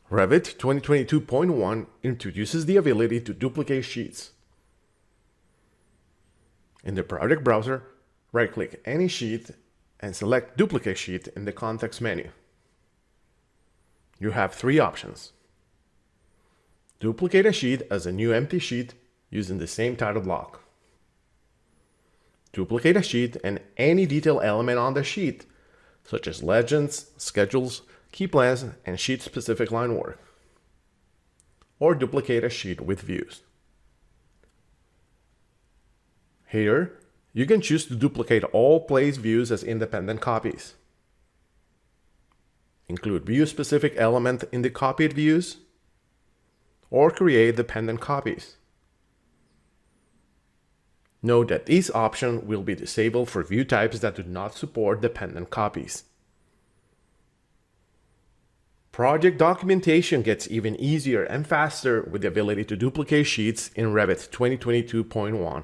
Revit 2022.1 introduces the ability to duplicate sheets. In the project browser, right-click any sheet and select Duplicate Sheet in the context menu. You have three options. Duplicate a sheet as a new empty sheet using the same title block. Duplicate a sheet and any detail element on the sheet, such as legends, schedules, key plans, and sheet-specific line work. Or duplicate a sheet with views. Here, you can choose to duplicate all placed views as independent copies. Include view-specific element in the copied views, or create dependent copies. Note that this option will be disabled for view types that do not support dependent copies. Project documentation gets even easier and faster with the ability to duplicate sheets in Revit 2022.1.